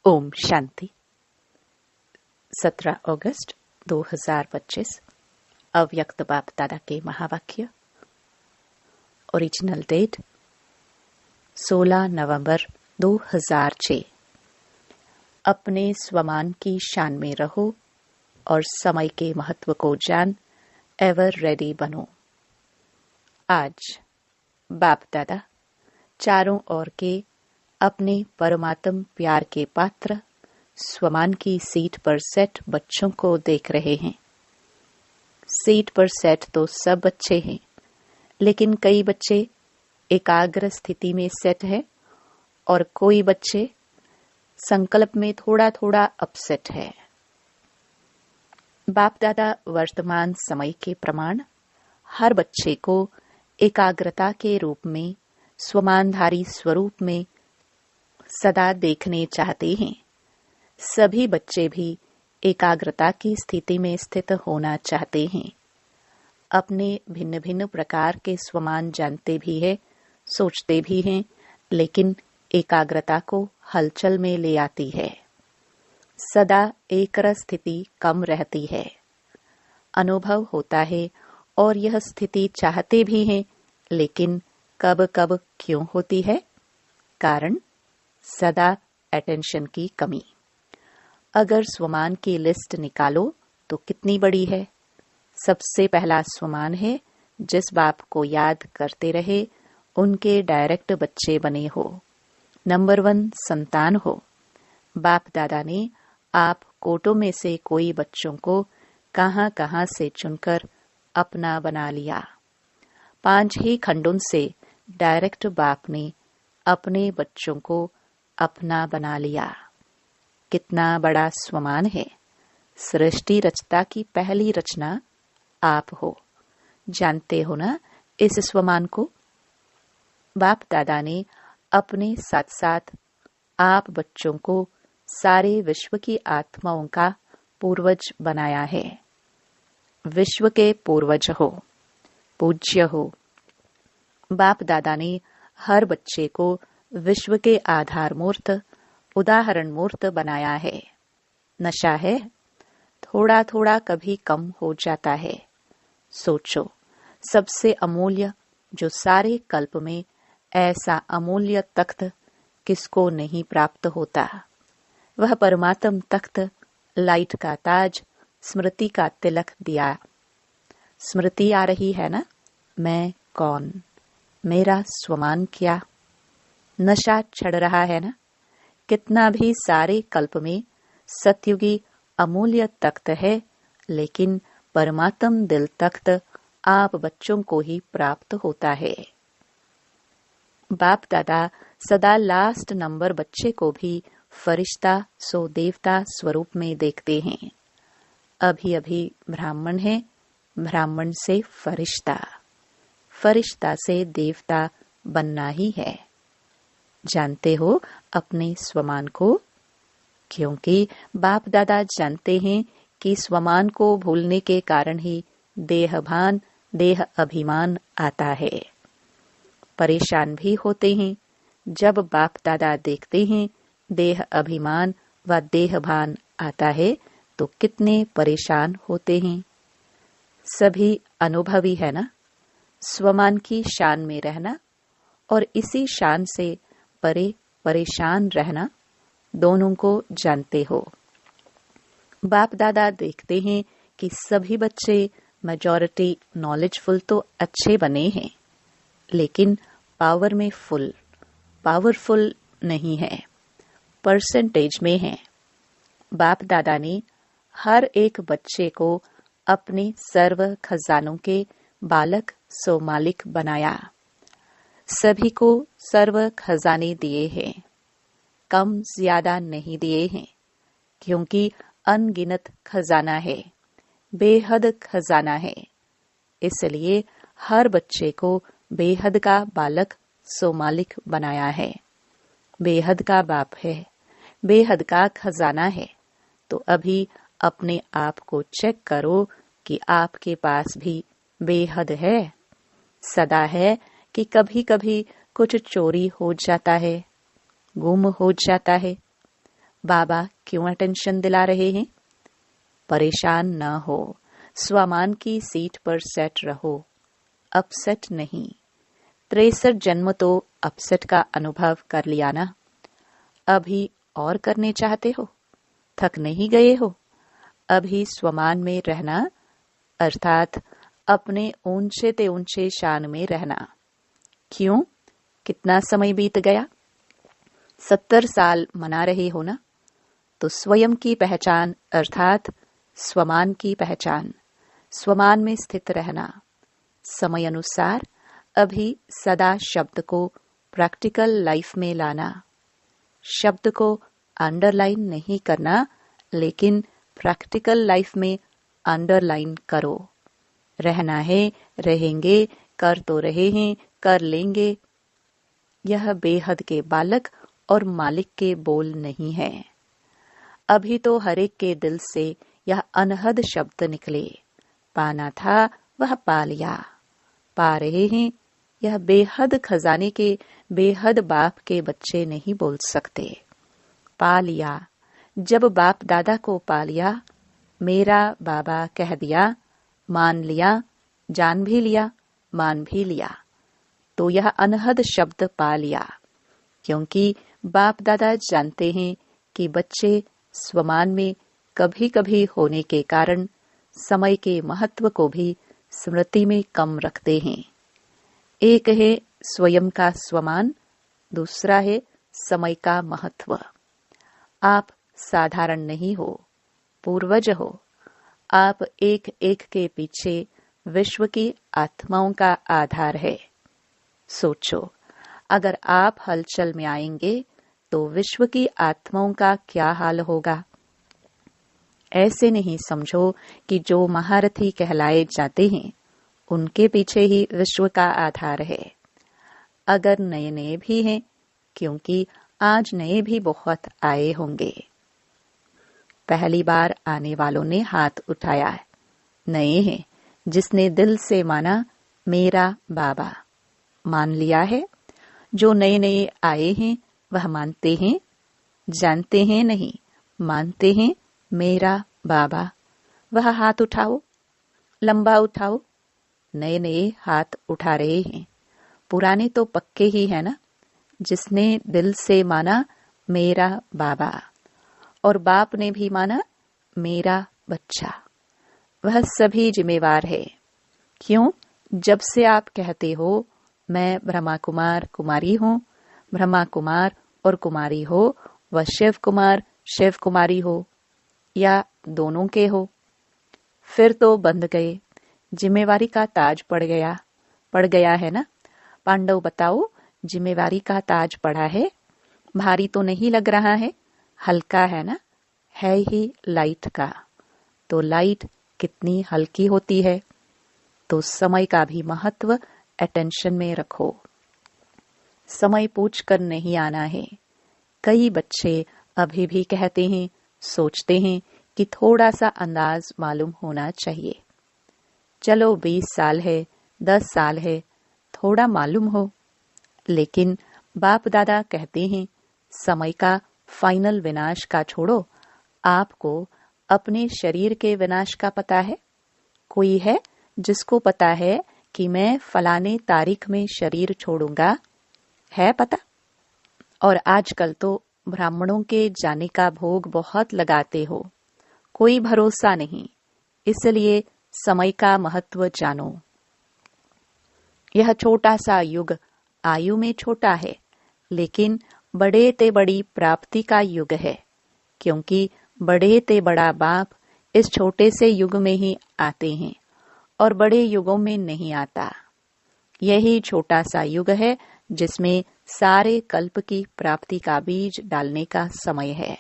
ओम शांति। 17 अगस्त 2025 अव्यक्त बाप दादा के महावाक्य। ओरिजिनल डेट 16 नवंबर 2006। अपने स्वमान की शान में रहो और समय के महत्व को जान एवर रेडी बनो। आज बाप दादा चारों ओर के अपने परमात्म प्यार के पात्र स्वमान की सीट पर सेट बच्चों को देख रहे हैं। सीट पर सेट तो सब बच्चे हैं, लेकिन कई बच्चे एकाग्र स्थिति में सेट है और कोई बच्चे संकल्प में थोड़ा थोड़ा अपसेट है। बाप दादा वर्तमान समय के प्रमाण हर बच्चे को एकाग्रता के रूप में स्वमानधारी स्वरूप में सदा देखने चाहते हैं। सभी बच्चे भी एकाग्रता की स्थिति में स्थित होना चाहते हैं। अपने भिन्न भिन्न प्रकार के स्वमान जानते भी हैं, सोचते भी हैं, लेकिन एकाग्रता को हलचल में ले आती है। सदा एकरस स्थिति कम रहती है। अनुभव होता है और यह स्थिति चाहते भी हैं, लेकिन कब कब क्यों होती है? कारण सदा अटेंशन की कमी। अगर स्वमान की लिस्ट निकालो तो कितनी बड़ी है। सबसे पहला स्वमान है जिस बाप को याद करते रहे उनके डायरेक्ट बच्चे बने हो। नंबर 1 संतान हो। बाप दादा ने आप कोटों में से कोई बच्चों को कहां कहां से चुनकर अपना बना लिया। 5 ही खंडों से डायरेक्ट बाप ने अपने बच्चों को अपना बना लिया। कितना बड़ा स्वमान है। सृष्टि रचता की पहली रचना आप हो। जानते हो ना इस स्वमान को? बाप दादा ने अपने साथ साथ आप बच्चों को सारे विश्व की आत्माओं का पूर्वज बनाया है। विश्व के पूर्वज हो, पूज्य हो। बाप दादा ने हर बच्चे को विश्व के आधार मूर्त, उदाहरण मूर्त बनाया है। नशा है, थोड़ा थोड़ा कभी कम हो जाता है। सोचो, सबसे अमूल्य जो सारे कल्प में ऐसा अमूल्य तख्त किसको नहीं प्राप्त होता? वह परमात्म तख्त, लाइट का ताज, स्मृति का तिलक दिया। स्मृति आ रही है ना? मैं कौन? मेरा स्वमान क्या? नशा चढ़ रहा है ना? कितना भी सारे कल्प में सतयुगी अमूल्य तख्त है, लेकिन परमात्म दिल तख्त आप बच्चों को ही प्राप्त होता है। बाप दादा सदा लास्ट नंबर बच्चे को भी फरिश्ता सो देवता स्वरूप में देखते हैं। अभी अभी ब्राह्मण है, ब्राह्मण से फरिश्ता, फरिश्ता से देवता बनना ही है। जानते हो अपने स्वमान को? क्योंकि बाप दादा जानते हैं कि स्वमान को भूलने के कारण ही देहभान, देह अभिमान आता है। परेशान भी होते हैं जब बाप दादा देखते हैं देह अभिमान व देहभान आता है तो कितने परेशान होते हैं। सभी अनुभवी है ना? स्वमान की शान में रहना और इसी शान से परे परेशान रहना, दोनों को जानते हो। बाप दादा देखते हैं कि सभी बच्चे मेजॉरिटी नॉलेजफुल तो अच्छे बने हैं, लेकिन पावर में पावरफुल नहीं है, परसेंटेज में है। बाप दादा ने हर एक बच्चे को अपने सर्व खजानों के बालक सो मालिक बनाया। सभी को सर्व खजाने दिए हैं, कम ज्यादा नहीं दिए हैं, क्योंकि अनगिनत खजाना है, बेहद खजाना है। इसलिए हर बच्चे को बेहद का बालक सो मालिक बनाया है। बेहद का बाप है, बेहद का खजाना है। तो अभी अपने आप को चेक करो कि आपके पास भी बेहद है। सदा है कि कभी कभी कुछ चोरी हो जाता है, गुम हो जाता है। बाबा क्यों अटेंशन दिला रहे हैं? परेशान न हो, स्वमान की सीट पर सेट रहो, अपसेट नहीं। 63 जन्म तो अपसेट का अनुभव कर लिया ना। अभी और करने चाहते हो? थक नहीं गए हो? अभी स्वमान में रहना अर्थात अपने ऊंचे ते ऊंचे शान में रहना। क्यों? कितना समय बीत गया? 70 साल मना रहे हो ना? तो स्वयं की पहचान अर्थात स्वमान की पहचान, स्वमान में स्थित रहना, समय अनुसार अभी सदा शब्द को प्रैक्टिकल लाइफ में लाना। शब्द को अंडरलाइन नहीं करना, लेकिन प्रैक्टिकल लाइफ में अंडरलाइन करो। रहना है, रहेंगे, कर तो रहे हैं, कर लेंगे। यह बेहद के बालक और मालिक के बोल नहीं है। अभी तो हरेक के दिल से यह अनहद शब्द निकले, पाना था वह पा लिया। पा रहे हैं, यह बेहद खजाने के बेहद बाप के बच्चे नहीं बोल सकते। पा लिया, जब बाप दादा को पा लिया, मेरा बाबा कह दिया, मान लिया, जान भी लिया, मान भी लिया, तो यह अनहद शब्द पा लिया। क्योंकि बाप दादा जानते हैं कि बच्चे स्वमान में कभी कभी होने के कारण समय के महत्व को भी स्मृति में कम रखते हैं। एक है स्वयं का स्वमान, दूसरा है समय का महत्व। आप साधारण नहीं हो, पूर्वज हो। आप एक एक के पीछे विश्व की आत्माओं का आधार है। सोचो, अगर आप हलचल में आएंगे तो विश्व की आत्माओं का क्या हाल होगा? ऐसे नहीं समझो कि जो महारथी कहलाए जाते हैं उनके पीछे ही विश्व का आधार है। अगर नए नए भी हैं, क्योंकि आज नए भी बहुत आए होंगे। पहली बार आने वालों ने हाथ उठाया है, नए हैं। जिसने दिल से माना मेरा बाबा, मान लिया है। जो नए नए आए हैं वह मानते हैं, जानते हैं नहीं, मानते हैं मेरा बाबा। वह हाथ उठाओ, लंबा उठाओ। नए नए हाथ उठा रहे हैं, पुराने तो पक्के ही है ना। जिसने दिल से माना मेरा बाबा और बाप ने भी माना मेरा बच्चा, वह सभी जिम्मेवार है। क्यों? जब से आप कहते हो मैं ब्रह्मा कुमार कुमारी हूँ, ब्रह्मा कुमार और कुमारी हो, व शिव कुमार शिव कुमारी हो, या दोनों के हो, फिर तो बंध गए। जिम्मेवारी का ताज पड़ गया है ना। पांडव बताओ, जिम्मेवारी का ताज पड़ा है, भारी तो नहीं लग रहा है, हल्का है ना। है ही लाइट का, तो लाइट कितनी हल्की होती है। तो समय का भी महत्व अटेंशन में रखो। समय पूछ कर नहीं आना है। कई बच्चे अभी भी कहते हैं, सोचते हैं कि थोड़ा सा अंदाज मालूम होना चाहिए। चलो 20 साल है, 10 साल है, थोड़ा मालूम हो। लेकिन बाप दादा कहते हैं समय का फाइनल विनाश का छोड़ो, आपको अपने शरीर के विनाश का पता है? कोई है जिसको पता है कि मैं फलाने तारीख में शरीर छोड़ूंगा? है पता? और आजकल तो ब्राह्मणों के जाने का भोग बहुत लगाते हो, कोई भरोसा नहीं। इसलिए समय का महत्व जानो। यह छोटा सा युग आयु में छोटा है, लेकिन बड़े ते बड़ी प्राप्ति का युग है। क्योंकि बड़े ते बड़ा बाप इस छोटे से युग में ही आते हैं और बड़े युगों में नहीं आता। यही छोटा सा युग है जिसमें सारे कल्प की प्राप्ति का बीज डालने का समय है।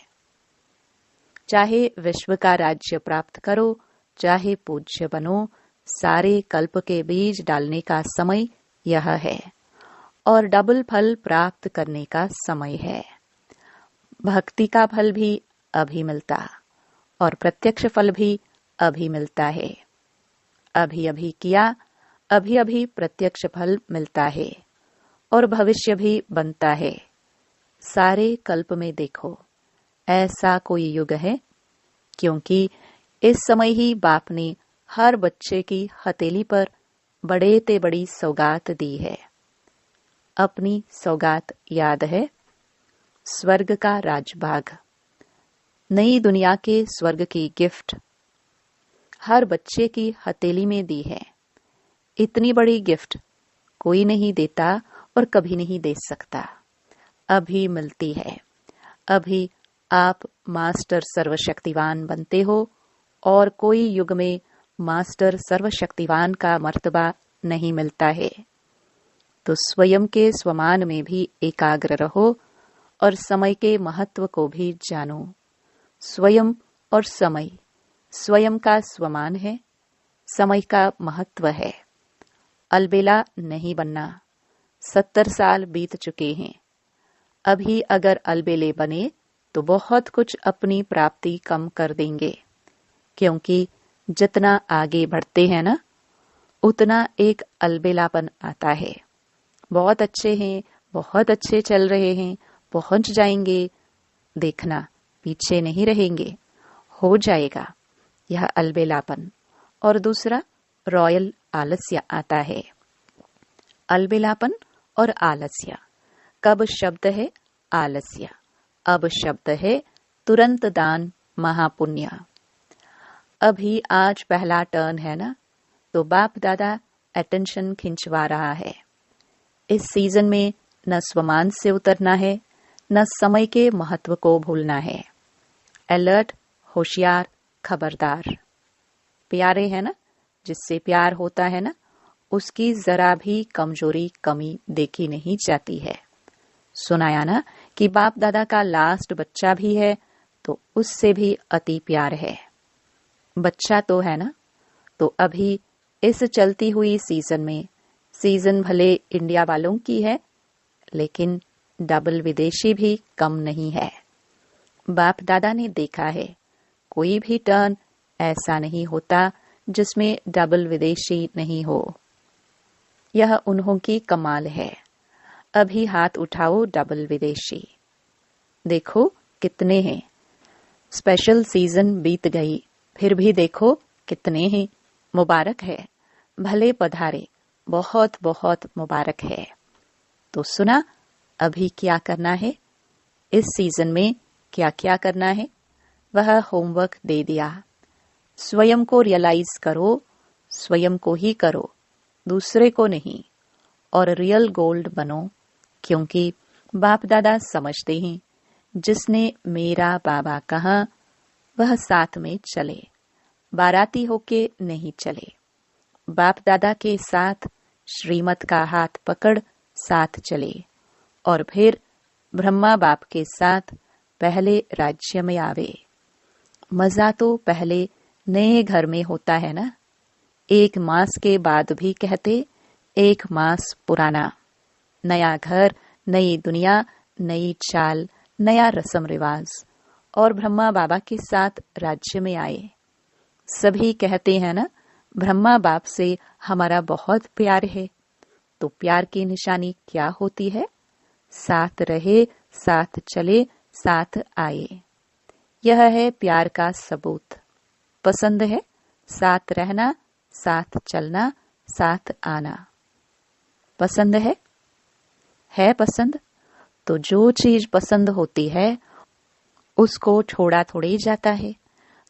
चाहे विश्व का राज्य प्राप्त करो, चाहे पूज्य बनो, सारे कल्प के बीज डालने का समय यह है और डबल फल प्राप्त करने का समय है। भक्ति का फल भी अभी मिलता और प्रत्यक्ष फल भी अभी मिलता है। अभी अभी किया, अभी अभी प्रत्यक्ष फल मिलता है और भविष्य भी बनता है। सारे कल्प में देखो, ऐसा कोई युग है? क्योंकि इस समय ही बाप ने हर बच्चे की हथेली पर बड़े ते बड़ी सौगात दी है। अपनी सौगात याद है? स्वर्ग का राजभाग, नई दुनिया के स्वर्ग की गिफ्ट हर बच्चे की हथेली में दी है। इतनी बड़ी गिफ्ट कोई नहीं देता और कभी नहीं दे सकता। अभी मिलती है। अभी आप मास्टर सर्वशक्तिवान बनते हो और कोई युग में मास्टर सर्वशक्तिवान का मर्तबा नहीं मिलता है। तो स्वयं के स्वमान में भी एकाग्र रहो और समय के महत्व को भी जानो। स्वयं और समय, स्वयं का स्वमान है, समय का महत्व है। अलबेला नहीं बनना। 70 साल बीत चुके हैं। अभी अगर अलबेले बने तो बहुत कुछ अपनी प्राप्ति कम कर देंगे, क्योंकि जितना आगे बढ़ते हैं ना, उतना एक अलबेलापन आता है। बहुत अच्छे हैं, बहुत अच्छे चल रहे हैं, पहुंच जाएंगे, देखना पीछे नहीं रहेंगे, हो जाएगा यह अलबेलापन। और दूसरा रॉयल आलस्य आता है। अलबेलापन और आलस्य। कब शब्द है आलस्य, अब शब्द है तुरंत दान महापुण्य। अभी आज पहला टर्न है ना, तो बाप दादा अटेंशन खिंचवा रहा है। इस सीजन में न स्वमान से उतरना है, न समय के महत्व को भूलना है। अलर्ट, होशियार, खबरदार। प्यारे है ना, जिससे प्यार होता है ना, उसकी जरा भी कमजोरी कमी देखी नहीं जाती है। सुनाया ना कि बाप दादा का लास्ट बच्चा भी है, तो उससे भी अति प्यार है। बच्चा तो है ना, तो अभी इस चलती हुई सीजन में, सीजन भले इंडिया वालों की है, लेकिन डबल विदेशी भी कम नहीं है। बाप दादा ने देखा है, कोई भी टर्न ऐसा नहीं होता जिसमें डबल विदेशी नहीं हो। यह उन्हों की कमाल है। अभी हाथ उठाओ डबल विदेशी, देखो कितने हैं। स्पेशल सीजन बीत गई, फिर भी देखो कितने हैं। मुबारक है, भले पधारे, बहुत बहुत मुबारक है। तो सुना अभी क्या करना है, इस सीजन में क्या क्या करना है, वह होमवर्क दे दिया। स्वयं को रियलाइज करो, स्वयं को ही करो, दूसरे को नहीं। और रियल गोल्ड बनो, क्योंकि बाप दादा समझते हैं, जिसने मेरा बाबा कहा वह साथ में चले, बाराती होके नहीं चले। बाप दादा के साथ श्रीमत का हाथ पकड़ साथ चले, और फिर ब्रह्मा बाप के साथ पहले राज्य में आवे। मजा तो पहले नए घर में होता है ना। 1 मास के बाद भी कहते 1 मास पुराना। नया घर, नई दुनिया, नई चाल, नया रस्म रिवाज। और ब्रह्मा बाबा के साथ राज्य में आए। सभी कहते हैं ना, ब्रह्मा बाप से हमारा बहुत प्यार है। तो प्यार की निशानी क्या होती है? साथ रहे, साथ चले, साथ आए। यह है प्यार का सबूत। पसंद है साथ रहना, साथ चलना, साथ आना। पसंद है पसंद? तो जो चीज पसंद होती है उसको छोड़ा थोड़ी जाता है।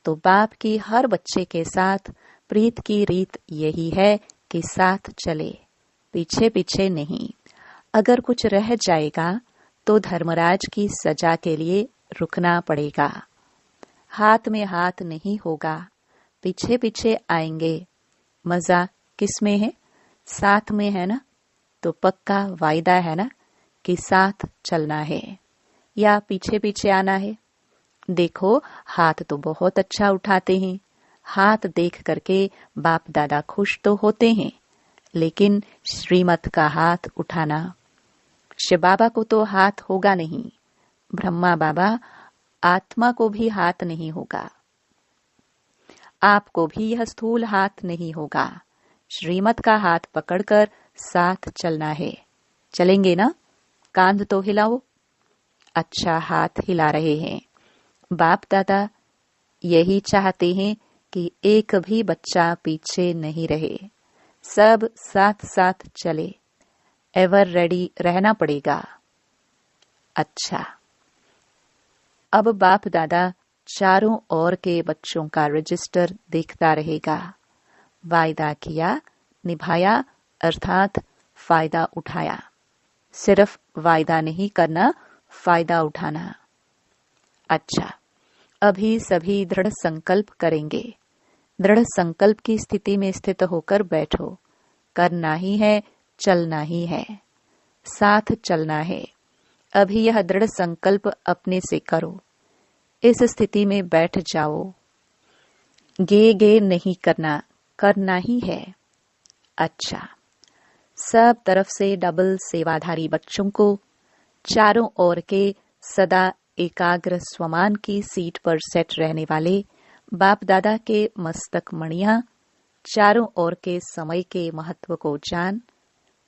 तो बाप की हर बच्चे के साथ प्रीत की रीत यही है कि साथ चले, पीछे पीछे नहीं। अगर कुछ रह जाएगा तो धर्मराज की सजा के लिए रुकना पड़ेगा। हाथ में हाथ नहीं होगा, पीछे पीछे आएंगे। मजा किस में है? साथ में है ना। तो पक्का वायदा है ना कि साथ चलना है या पीछे पीछे आना है। देखो हाथ तो बहुत अच्छा उठाते हैं। हाथ देख करके बाप दादा खुश तो होते हैं, लेकिन श्रीमत का हाथ उठाना, शिव बाबा को तो हाथ होगा नहीं, ब्रह्मा बाबा आत्मा को भी हाथ नहीं होगा, आपको भी यह स्थूल हाथ नहीं होगा। श्रीमत का हाथ पकड़कर साथ चलना है। चलेंगे ना? कांध तो हिलाओ। अच्छा हाथ हिला रहे हैं। बाप दादा यही चाहते हैं कि एक भी बच्चा पीछे नहीं रहे, सब साथ साथ चले। एवर रेडी रहना पड़ेगा। अच्छा, अब बाप दादा चारों ओर के बच्चों का रजिस्टर देखता रहेगा। वायदा किया, निभाया, अर्थात फायदा उठाया। सिर्फ वायदा नहीं करना, फायदा उठाना। अच्छा, अभी सभी दृढ़ संकल्प करेंगे। दृढ़ संकल्प की स्थिति में स्थित होकर बैठो। करना ही है, चलना ही है, साथ चलना है। अभी यह दृढ़ संकल्प अपने से करो। इस स्थिति में बैठ जाओ। गे नहीं करना, करना ही है। अच्छा, सब तरफ से डबल सेवाधारी बच्चों को चारों ओर के सदा एकाग्र स्वमान की सीट पर सेट रहने वाले बाप दादा के मस्तक मणियां, चारों ओर के समय के महत्व को जान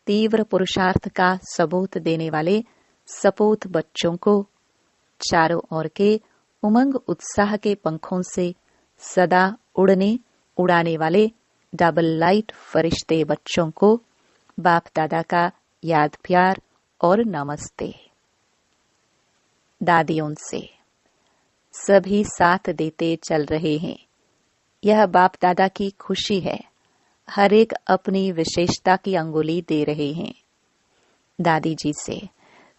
तीव्र पुरुषार्थ का सबूत देने वाले सपूत बच्चों को, चारों ओर के उमंग उत्साह के पंखों से सदा उड़ाने वाले डबल लाइट फरिश्ते बच्चों को बाप दादा का याद प्यार और नमस्ते। दादियों से सभी साथ देते चल रहे हैं। यह बाप दादा की खुशी है। हर एक अपनी विशेषता की अंगुली दे रहे हैं। दादी जी से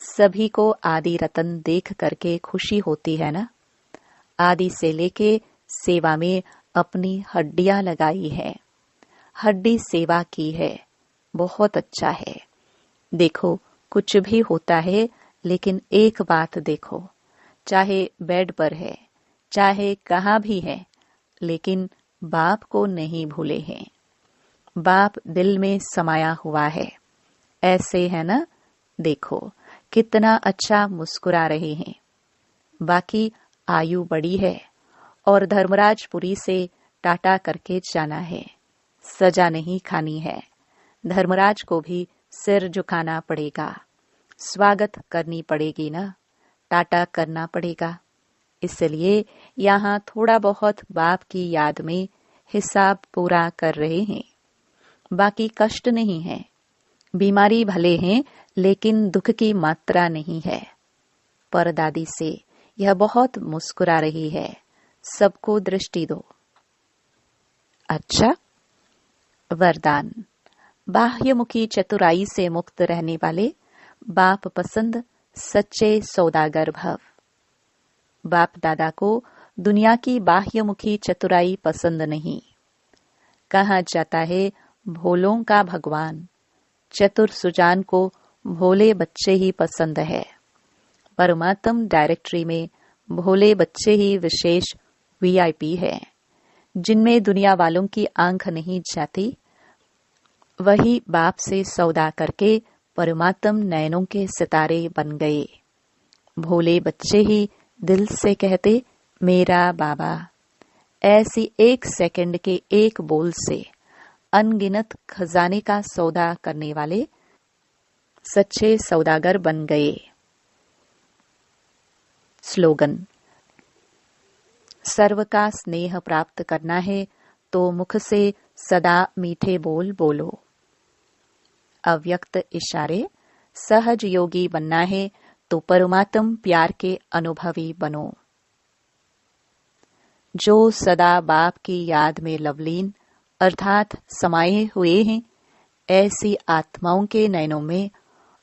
सभी को आदि रतन देख करके खुशी होती है ना। आदि से लेके सेवा में अपनी हड्डियां लगाई है, हड्डी सेवा की है। बहुत अच्छा है। देखो, कुछ भी होता है, लेकिन एक बात देखो, चाहे बेड पर है, चाहे कहाँ भी है, लेकिन बाप को नहीं भूले हैं। बाप दिल में समाया हुआ है। ऐसे है ना। देखो कितना अच्छा मुस्कुरा रहे हैं। बाकी आयु बड़ी है और धर्मराजपुरी से टाटा करके जाना है। सजा नहीं खानी है। धर्मराज को भी सिर झुकाना पड़ेगा, स्वागत करनी पड़ेगी ना, टाटा करना पड़ेगा। इसलिए यहाँ थोड़ा बहुत बाप की याद में हिसाब पूरा कर रहे हैं। बाकी कष्ट नहीं है। बीमारी भले हैं, लेकिन दुख की मात्रा नहीं है। पर दादी से यह बहुत मुस्कुरा रही है। सबको दृष्टि दो। अच्छा, वरदान। बाह्यमुखी चतुराई से मुक्त रहने वाले बाप पसंद सच्चे सौदागर भव। बाप दादा को दुनिया की बाह्यमुखी चतुराई पसंद नहीं। कहा जाता है भोलों का भगवान। चतुर सुजान को भोले बच्चे ही पसंद है। परमात्म डायरेक्टरी में भोले बच्चे ही विशेष वीआईपी है। जिनमें दुनिया वालों की आंख नहीं जाती, वही बाप से सौदा करके परमात्म नयनों के सितारे बन गए। भोले बच्चे ही दिल से कहते मेरा बाबा। ऐसी एक सेकंड के एक बोल से अनगिनत खजाने का सौदा करने वाले सच्चे सौदागर बन गए। स्लोगन। सर्व का स्नेह प्राप्त करना है तो मुख से सदा मीठे बोल बोलो। अव्यक्त इशारे। सहज योगी बनना है तो परमात्म प्यार के अनुभवी बनो। जो सदा बाप की याद में लवलीन अर्थात समाये हुए हैं, ऐसी आत्माओं के नयनों में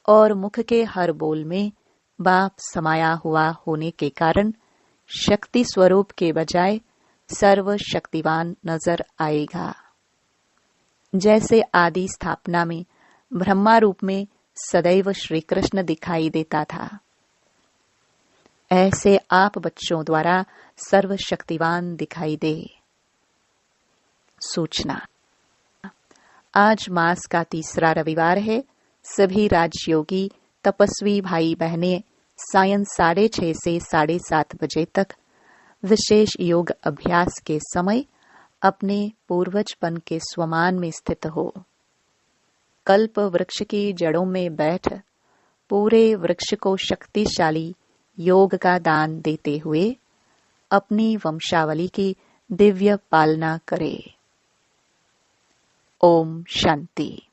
और मुख के हर बोल में बाप समाया हुआ होने के कारण शक्ति स्वरूप के बजाय सर्वशक्तिवान नजर आएगा। जैसे आदि स्थापना में ब्रह्मा रूप में सदैव श्री कृष्ण दिखाई देता था, ऐसे आप बच्चों द्वारा सर्वशक्तिवान दिखाई दे। सूचना। आज मास का तीसरा रविवार है। सभी राजयोगी तपस्वी भाई बहनें सायं 6:30 से 7:30 बजे तक विशेष योग अभ्यास के समय अपने पूर्वजपन के स्वमान में स्थित हो। कल्प वृक्ष की जड़ों में बैठ पूरे वृक्ष को शक्तिशाली योग का दान देते हुए अपनी वंशावली की दिव्य पालना करे। ओम शांति।